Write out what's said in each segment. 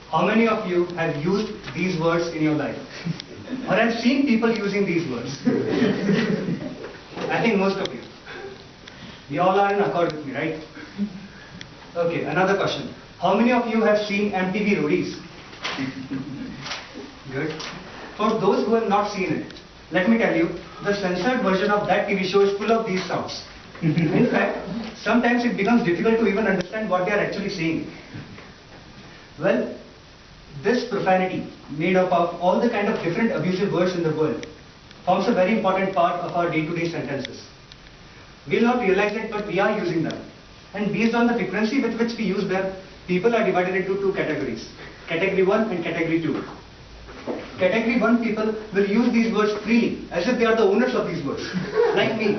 How many of you have used these words in your life? Or have seen people using these words? I think most of you. You all are in accord with me, right? Okay, another question. How many of you have seen MTV Roadies? Good. For those who have not seen it, let me tell you, the censored version of that TV show is full of these sounds. In fact, sometimes it becomes difficult to even understand what they are actually saying. Well, this profanity, made up of all the kind of different abusive words in the world, forms a very important part of our day-to-day sentences. We will not realize it, but we are using them. And based on the frequency with which we use them, people are divided into two categories. Category 1 and Category 2. Category 1 people will use these words freely, as if they are the owners of these words. Like me.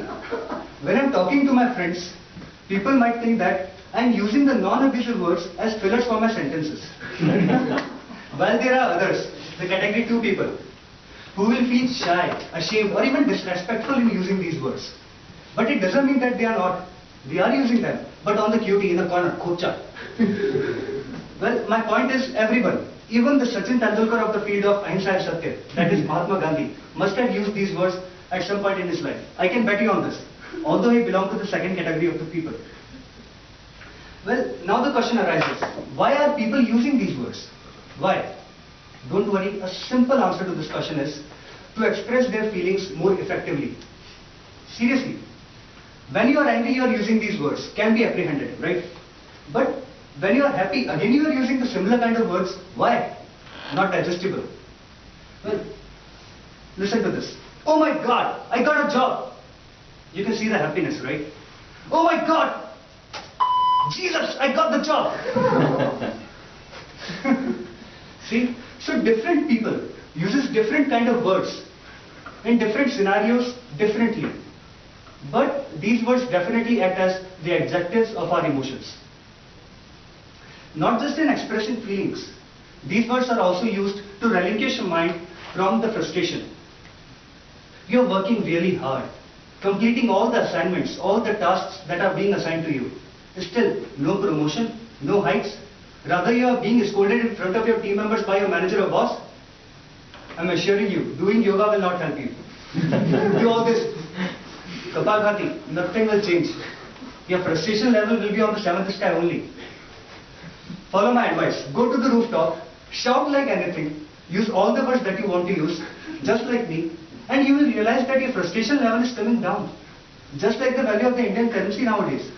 When I am talking to my friends, people might think that I am using the non-abusive words as fillers for my sentences. While there are others, the Category 2 people, who will feel shy, ashamed, or even disrespectful in using these words. But it doesn't mean that they are not. They are using them, but on the QT in the corner, kocha. Well, my point is everyone, even the Sachin Tendulkar of the field of Ahimsa and Satya, that is Mahatma Gandhi, must have used these words at some point in his life. I can bet you on this, although he belonged to the second category of the people. Well, now the question arises, why are people using these words? Why? Don't worry, a simple answer to this question is to express their feelings more effectively. Seriously, when you are angry, you are using these words, can be apprehended, right? But when you are happy, again you are using the similar kind of words. Why? Not digestible. Well, listen to this. Oh my God, I got a job. You can see the happiness, right? Oh my God, Jesus, I got the job. See, so different people uses different kind of words in different scenarios differently. But these words definitely act as the adjectives of our emotions. Not just in expressing feelings, these words are also used to relinquish your mind from the frustration. You are working really hard, completing all the assignments, all the tasks that are being assigned to you. Still, no promotion, no hikes. Rather, you are being scolded in front of your team members by your manager or boss. I am assuring you, doing yoga will not help you. Do all this Kapalbhati, nothing will change. Your frustration level will be on the 7th sky only. Follow my advice. Go to the rooftop, shout like anything, use all the words that you want to use, just like me, and you will realize that your frustration level is coming down. Just like the value of the Indian currency nowadays.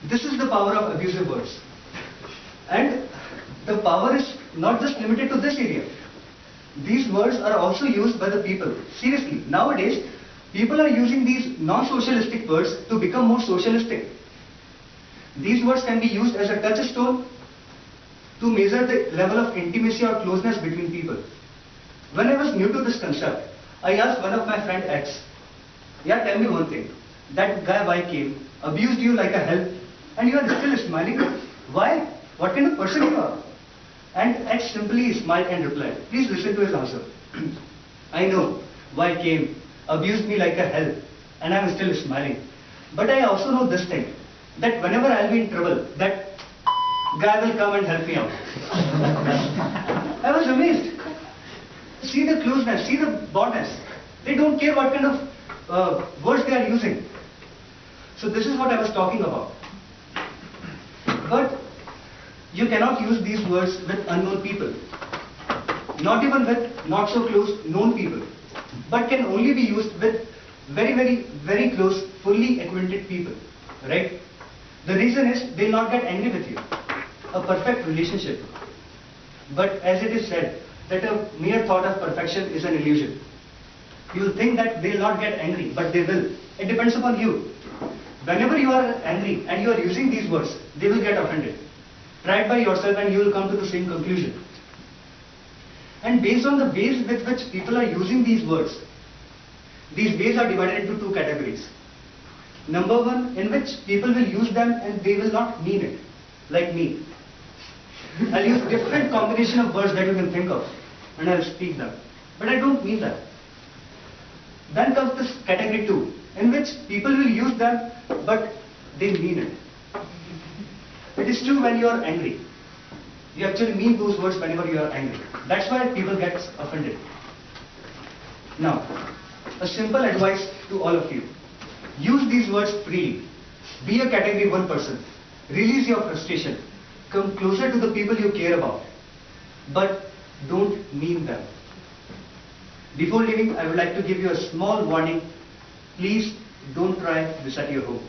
This is the power of abusive words. And the power is not just limited to this area. These words are also used by the people. Seriously, nowadays, people are using these non-socialistic words to become more socialistic. These words can be used as a touchstone to measure the level of intimacy or closeness between people. When I was new to this concept, I asked one of my friend X, yeah, tell me one thing. That guy Y came, abused you like a hell, and you are still smiling. Why? What kind of person you are? And X simply smiled and replied. Please listen to his answer. I know Y came, abused me like a hell, and I am still smiling. But I also know this thing, that whenever I will be in trouble, that guy will come and help me out. I was amazed. See the closeness, see the bondness. They don't care what kind of words they are using. So this is what I was talking about. But you cannot use these words with unknown people. Not even with not so close known people. But can only be used with very close, fully acquainted people. Right? The reason is they will not get angry with you. A perfect relationship. But as it is said, that a mere thought of perfection is an illusion. You will think that they will not get angry, but they will. It depends upon you. Whenever you are angry and you are using these words, they will get offended. Try it by yourself and you will come to the same conclusion. And based on the ways with which people are using these words, these ways are divided into two categories. Number one, in which people will use them and they will not mean it, like me. I'll use different combination of words that you can think of and I'll speak them. But I don't mean that. Then comes this category 2, in which people will use them but they mean it. It is true when you are angry. You actually mean those words whenever you are angry. That's why people get offended. Now, a simple advice to all of you. Use these words freely. Be a category 1 person. Release your frustration. Come closer to the people you care about. But don't mean them. Before leaving, I would like to give you a small warning. Please don't try this at your home.